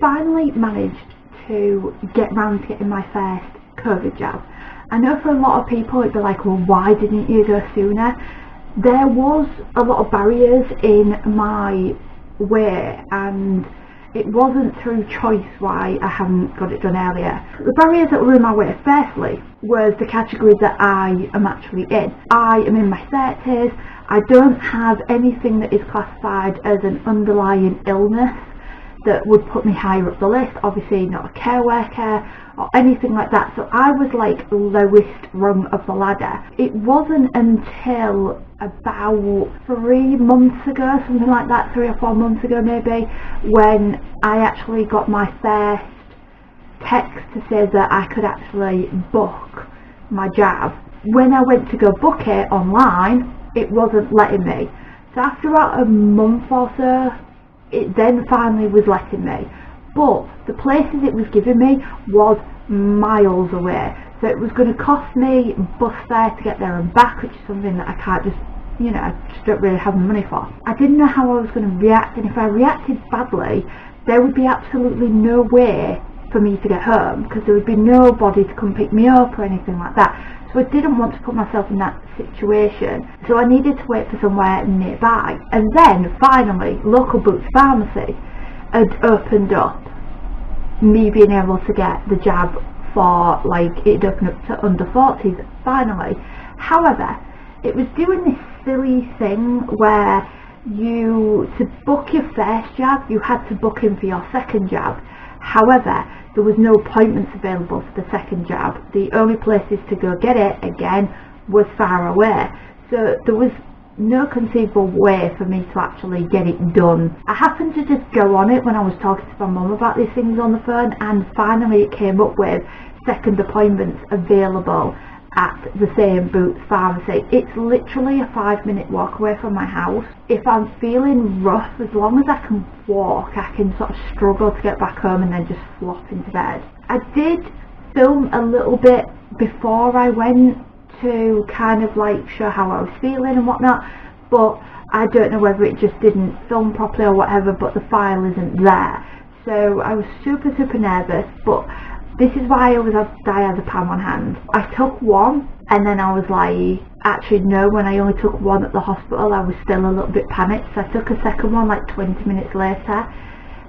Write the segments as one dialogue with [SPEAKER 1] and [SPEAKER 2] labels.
[SPEAKER 1] finally managed to get round to getting my first COVID jab. I know for a lot of people it'd be like, well, why didn't you go sooner? There was a lot of barriers in my way, and it wasn't through choice why I haven't got it done earlier. The barriers that were in my way, firstly, was the category that I am actually in. I am in my 30s. I don't have anything that is classified as an underlying illness that would put me higher up the list, obviously not a care worker or anything like that, so I was like lowest rung of the ladder. It wasn't until about 3 months ago, something like that, 3 or 4 months ago maybe, when I actually got my first text to say that I could actually book my jab. When I went to go book it online, it wasn't letting me. So after about a month or so, it then finally was letting me, but the places it was giving me was miles away, so it was going to cost me bus fare to get there and back, which is something that I can't just, I just don't really have the money for. I didn't know how I was going to react, and if I reacted badly, there would be absolutely no way for me to get home, because there would be nobody to come pick me up or anything like that. So I didn't want to put myself in that situation, so I needed to wait for somewhere nearby. And then finally, local Boots Pharmacy had opened up me being able to get the jab for, like, it opened up to under 40s finally. However, it was doing this silly thing where to book your first jab, you had to book in for your second jab. However, there was no appointments available for the second jab. The only places to go get it again was far away. So there was no conceivable way for me to actually get it done. I happened to just go on it when I was talking to my mum about these things on the phone, and finally it came up with second appointments available at the same Boots Pharmacy. It's literally a 5-minute walk away from my house. If I'm feeling rough, as long as I can walk, I can sort of struggle to get back home and then just flop into bed. I did film a little bit before I went to kind of like show how I was feeling and whatnot, but I don't know whether it just didn't film properly or whatever, but the file isn't there. So I was super nervous, but this is why I always have diazepam on hand. I took one and then I was like, actually no, when I only took one at the hospital I was still a little bit panicked, so I took a second one like 20 minutes later.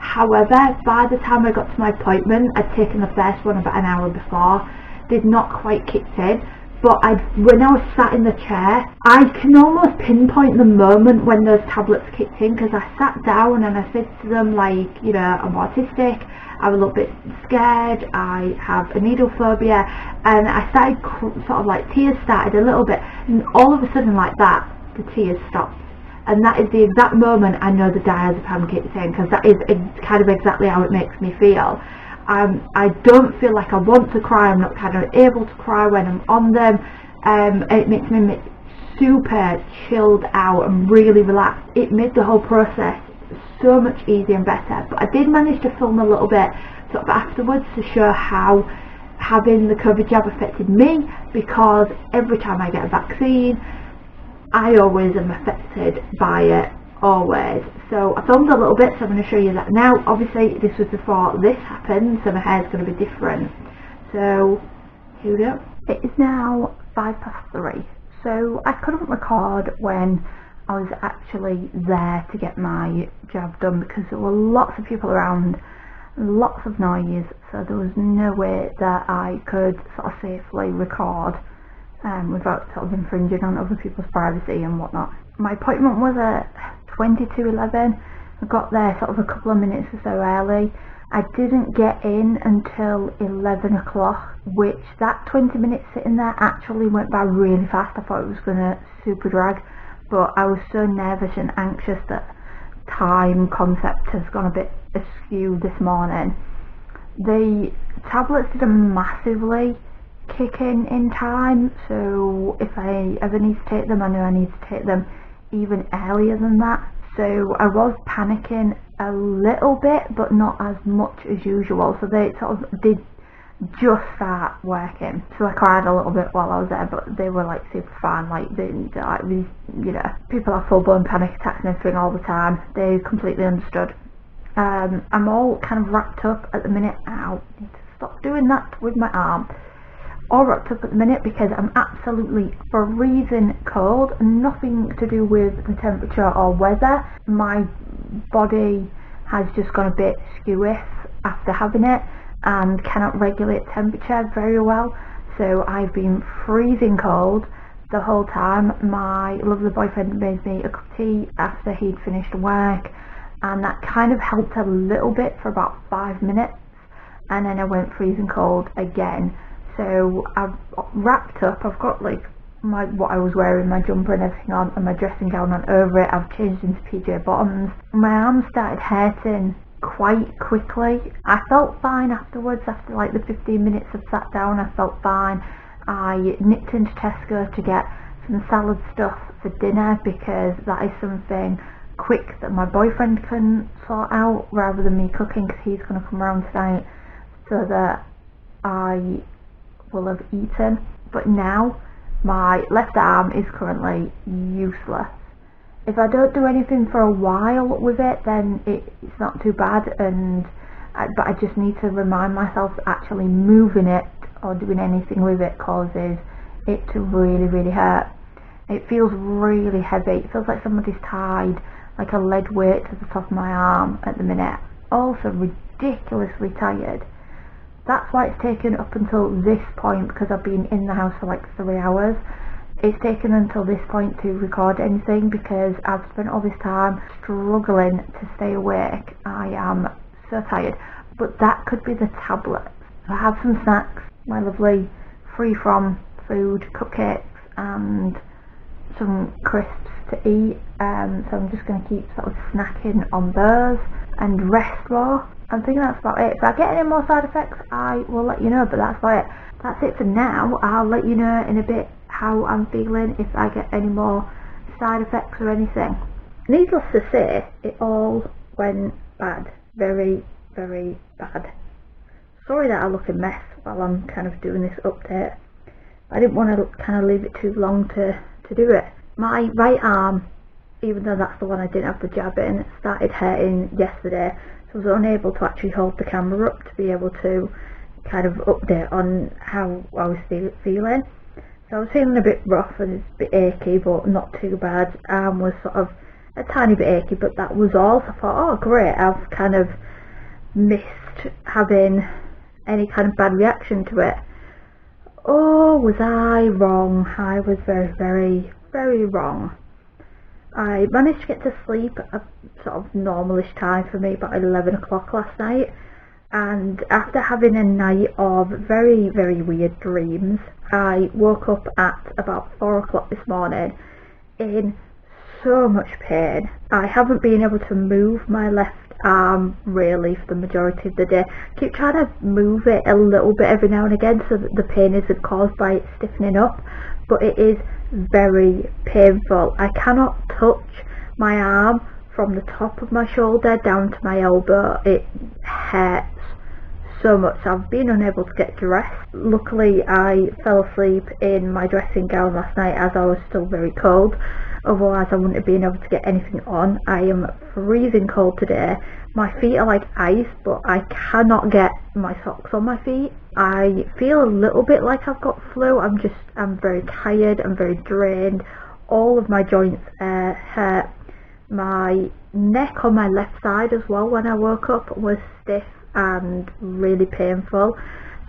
[SPEAKER 1] However, by the time I got to my appointment, I'd taken the first one about an hour before. They'd not quite kicked in, but when I was sat in the chair, I can almost pinpoint the moment when those tablets kicked in, because I sat down and I said to them, like, I'm autistic, I'm a little bit scared, I have a needle phobia, and I started sort of like, tears started a little bit, and all of a sudden like that, the tears stopped. And that is the exact moment I know the diazepam kicks in, because that is kind of exactly how it makes me feel. I don't feel like I want to cry, I'm not kind of able to cry when I'm on them, and it makes me super chilled out and really relaxed. It made the whole process so much easier and better. But I did manage to film a little bit sort of afterwards to show how having the COVID jab affected me, because every time I get a vaccine I always am affected by it, always. So I filmed a little bit, so I'm going to show you that now. Obviously this was before this happened, so my hair's going to be different. So here we go. It is now 3:05, so I couldn't record when I was actually there to get my jab done, because there were lots of people around, lots of noise, so there was no way that I could sort of safely record without sort of infringing on other people's privacy and whatnot. My appointment was at 11:20. I got there sort of a couple of minutes or so early. I didn't get in until 11 o'clock, which that 20 minutes sitting there actually went by really fast. I thought it was going to super drag, but I was so nervous and anxious that time concept has gone a bit askew this morning. The tablets didn't massively kick in time, so if I ever need to take them, I know I need to take them even earlier than that. So I was panicking a little bit, but not as much as usual, so they sort of did just start working. So I cried a little bit while I was there, but they were like super fine. Like these, people have full-blown panic attacks and everything all the time. They completely understood. I'm all kind of wrapped up at the minute. I need to stop doing that with my arm. All wrapped up at the minute because I'm absolutely freezing cold. Nothing to do with the temperature or weather. My body has just gone a bit skewish after having it and cannot regulate temperature very well. So I've been freezing cold the whole time. My lovely boyfriend made me a cup of tea after he'd finished work, and that kind of helped a little bit for about 5 minutes, and then I went freezing cold again. So I've wrapped up. I've got like what I was wearing, my jumper and everything on, and my dressing gown on over it. I've changed into PJ bottoms. My arms started hurting quite quickly. I felt fine afterwards. After like the 15 minutes of sat down, I felt fine. I nipped into Tesco to get some salad stuff for dinner because that is something quick that my boyfriend can sort out rather than me cooking, because he's going to come around tonight so that I will have eaten. But now my left arm is currently useless. If I don't do anything for a while with it, then it's not too bad, but I just need to remind myself that actually moving it or doing anything with it causes it to really, really hurt. It feels really heavy. It feels like somebody's tied like a lead weight to the top of my arm at the minute. Also ridiculously tired. That's why it's taken up until this point, because I've been in the house for like 3 hours. It's taken until this point to record anything because I've spent all this time struggling to stay awake. I am so tired. But that could be the tablet. I have some snacks, my lovely free from food, cupcakes and some crisps to eat. So I'm just going to keep sort of snacking on those and rest more. I'm thinking that's about it. If I get any more side effects, I will let you know, but that's about it. That's it for now. I'll let you know in a bit how I'm feeling, if I get any more side effects or anything. Needless to say, it all went bad. Very, very bad. Sorry that I look a mess while I'm kind of doing this update. I didn't want to kind of leave it too long to do it. My right arm, even though that's the one I didn't have the jab in, started hurting yesterday. So I was unable to actually hold the camera up to be able to kind of update on how I was feeling. So I was feeling a bit rough and a bit achy, but not too bad. Arm was sort of a tiny bit achy, but that was all. So I thought, oh great, I've kind of missed having any kind of bad reaction to it. Oh, was I wrong? I was very, very, very wrong. I managed to get to sleep at a sort of normalish time for me, about 11 o'clock last night, and after having a night of very, very weird dreams, I woke up at about 4 o'clock this morning in so much pain. I haven't been able to move my left arm really for the majority of the day. I keep trying to move it a little bit every now and again so that the pain isn't caused by it stiffening up, but it is very painful. I cannot touch my arm from the top of my shoulder down to my elbow. It hurts so much. I've been unable to get dressed. Luckily I fell asleep in my dressing gown last night as I was still very cold. Otherwise I wouldn't have been able to get anything on. I am freezing cold today. My feet are like ice, but I cannot get my socks on my feet. I feel a little bit like I've got flu. I'm very tired, I'm very drained. All of my joints hurt. My neck on my left side as well when I woke up was stiff and really painful.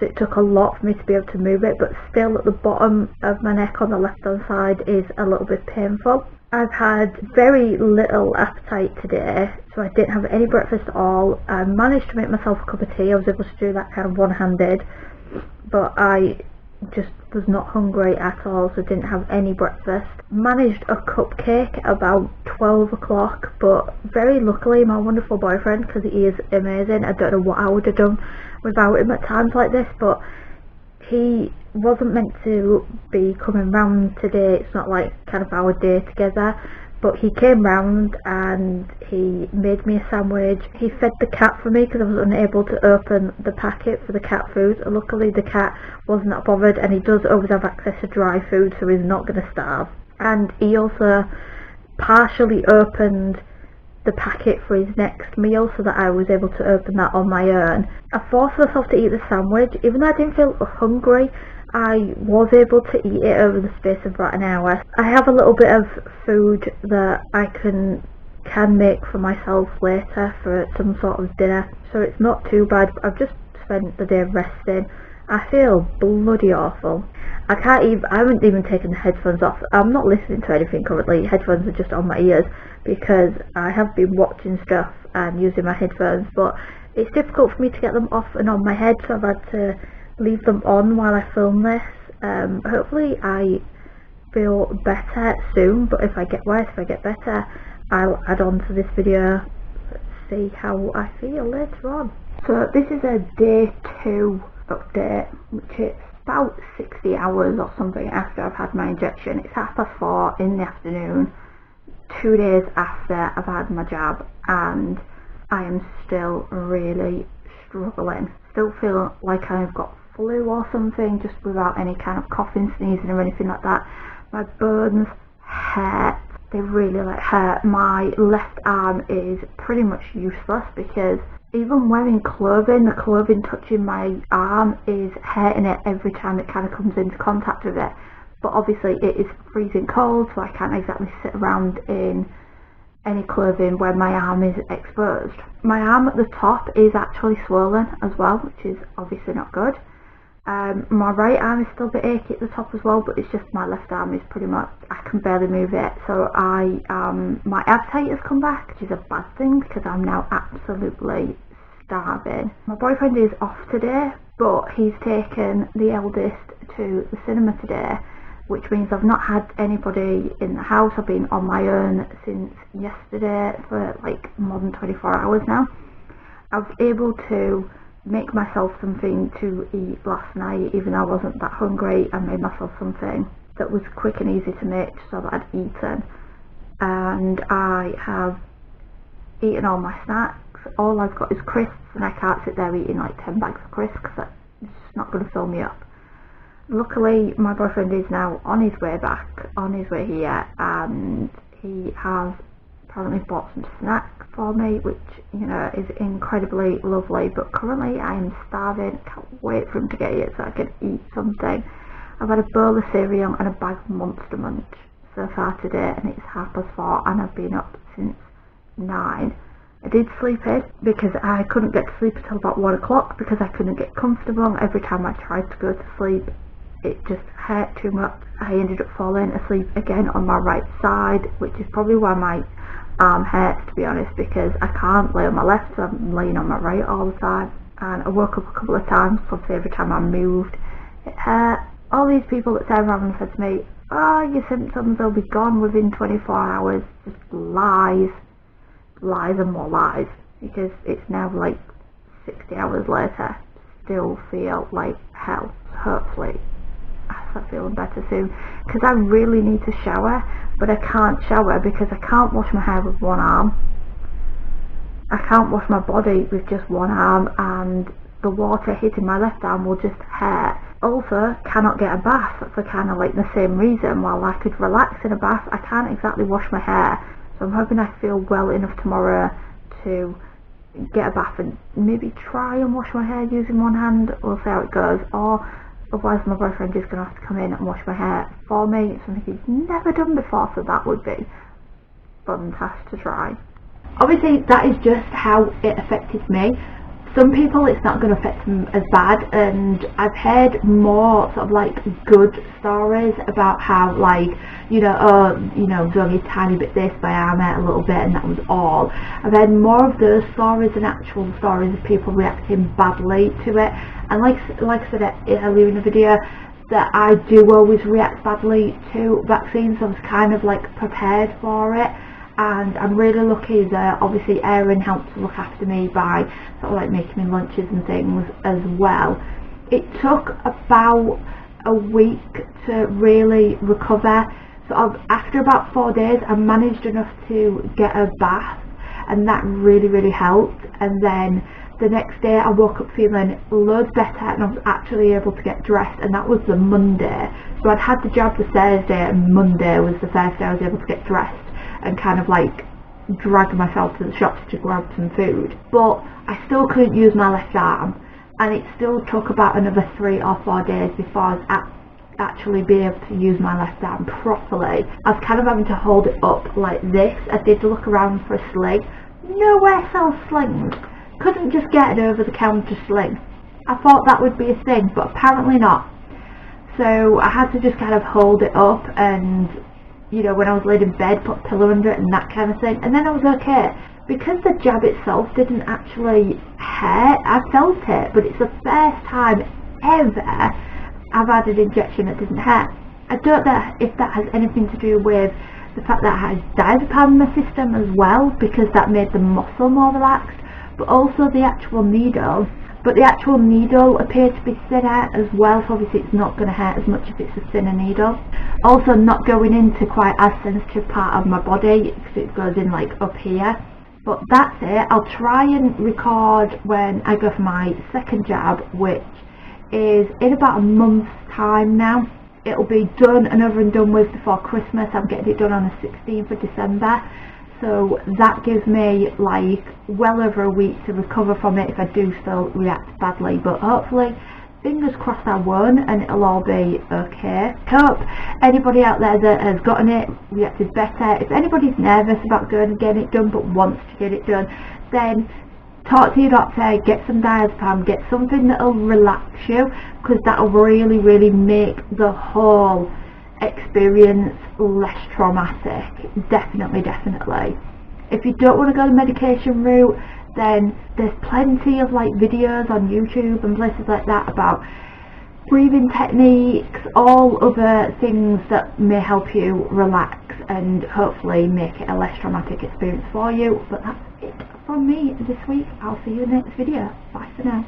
[SPEAKER 1] So it took a lot for me to be able to move it, but still at the bottom of my neck on the left hand side is a little bit painful. I've had very little appetite today, so I didn't have any breakfast at all. I managed to make myself a cup of tea. I was able to do that kind of one-handed, but I just was not hungry at all, so didn't have any breakfast. Managed a cupcake about 12 o'clock, but very luckily my wonderful boyfriend, because he is amazing, I don't know what I would have done without him at times like this, but he wasn't meant to be coming round today. It's not like kind of our day together, but he came round and he made me a sandwich. He fed the cat for me because I was unable to open the packet for the cat food. Luckily the cat wasn't that bothered, and he does always have access to dry food, so he's not going to starve. And he also partially opened the packet for his next meal so that I was able to open that on my own. I forced myself to eat the sandwich. Even though I didn't feel hungry, I was able to eat it over the space of about an hour. I have a little bit of food that I can make for myself later for some sort of dinner, so it's not too bad. I've just spent the day resting. I feel bloody awful. I haven't even taken the headphones off. I'm not listening to anything currently. Headphones are just on my ears because I have been watching stuff and using my headphones, but it's difficult for me to get them off and on my head, so I've had to leave them on while I film this. Hopefully I feel better soon, but if I get worse, if I get better, I'll add on to this video. Let's see how I feel later on. So this is a day 2 update, which is about 60 hours or something after I've had my injection. It's 4:30 in the afternoon, 2 days after I've had my jab, and I am still really struggling. Still feel like I've got flu or something, just without any kind of coughing, sneezing or anything like that. My bones hurt. They really hurt. My left arm is pretty much useless because even wearing clothing, the clothing touching my arm is hurting it every time it kind of comes into contact with it. But obviously it is freezing cold, so I can't exactly sit around in any clothing when my arm is exposed. My arm at the top is actually swollen as well, which is obviously not good. My right arm is still a bit achy at the top as well, but it's just my left arm is pretty much, I can barely move it. So my appetite has come back, which is a bad thing because I'm now absolutely starving. My boyfriend is off today, but he's taken the eldest to the cinema today, which means I've not had anybody in the house. I've been on my own since yesterday for like more than 24 hours now. I was able to make myself something to eat last night, even though I wasn't that hungry. I made myself something that was quick and easy to make so that I'd eaten, and I have eaten all my snacks. All I've got is crisps, and I can't sit there eating like 10 bags of crisps because that's just not going to fill me up. Luckily my boyfriend is now on his way here, and he has apparently bought some snacks for me, which, you know, is incredibly lovely. But currently I am starving. I can't wait for him to get here so I can eat something. I've had a bowl of cereal and a bag of Monster Munch so far today, and it's 4:30 and I've been up since 9. I did sleep in because I couldn't get to sleep until about 1 o'clock because I couldn't get comfortable. Every time I tried to go to sleep, it just hurt too much. I ended up falling asleep again on my right side, which is probably why my arm hurts, to be honest, because I can't lay on my left, so I'm laying on my right all the time. And I woke up a couple of times, obviously every time I moved it hurt. All these people that turned around and said to me, oh, your symptoms will be gone within 24 hours, just lies and more lies, because it's now like 60 hours later, still feel like hell. Hopefully I start feeling better soon, because I really need to shower, but I can't shower because I can't wash my hair with one arm. I can't wash my body with just one arm, and the water hitting my left arm will just hurt. Also, cannot get a bath for kind of like the same reason. While I could relax in a bath, I can't exactly wash my hair. So I'm hoping I feel well enough tomorrow to get a bath and maybe try and wash my hair using one hand. We'll see how it goes. Or otherwise my boyfriend is going to have to come in and wash my hair for me. It's something he's never done before, so that would be fantastic to try. Obviously that is just how it affected me. Some people it's not going to affect them as bad, and I've heard more sort of like good stories about how, like, you know, it was only a tiny bit this, my arm hurt a little bit and that was all. I've heard more of those stories than actual stories of people reacting badly to it. And like I said earlier in the video, that I do always react badly to vaccines, so I was kind of like prepared for it. And I'm really lucky that obviously Aaron helped to look after me by sort of like making me lunches and things as well. It took about a week to really recover. So after about 4 days I managed enough to get a bath, and that really helped. And then the next day I woke up feeling loads better, and I was actually able to get dressed, and that was the Monday. So I'd had the jab the Thursday, and Monday was the first day I was able to get dressed and kind of like drag myself to the shops to grab some food, but I still couldn't use my left arm, and it still took about another 3 or 4 days before I was actually be able to use my left arm properly. I was kind of having to hold it up like this. I did look around for a sling. Nowhere sells slings. Couldn't just get an over the counter sling. I thought that would be a thing, but apparently not. So I had to just kind of hold it up, and you know, when I was laid in bed, put a pillow under it and that kind of thing, and then I was okay. Because the jab itself didn't actually hurt, I felt it, but it's the first time ever I've had an injection that didn't hurt. I don't know if that has anything to do with the fact that I had diazepam in my system as well, because that made the muscle more relaxed, but also the actual needle. But the actual needle appeared to be thinner as well, so obviously it's not going to hurt as much if it's a thinner needle. Also not going into quite as sensitive part of my body, because it goes in like up here. But that's it. I'll try and record when I go for my second jab, which is in about a month's time now. It'll be done and over and done with before Christmas. I'm getting it done on the 16th of December. So that gives me like well over a week to recover from it if I do still react badly, but hopefully, fingers crossed, I won't, and it'll all be okay. Hope anybody out there that has gotten it reacted better. If anybody's nervous about going and getting it done but wants to get it done, then talk to your doctor, get some diazepam, get something that'll relax you, because that'll really make the whole experience less traumatic. Definitely. If you don't want to go the medication route, then there's plenty of like videos on YouTube and places like that about breathing techniques, all other things that may help you relax and hopefully make it a less traumatic experience for you. But that's it from me this week. I'll see you in the next video. Bye for now.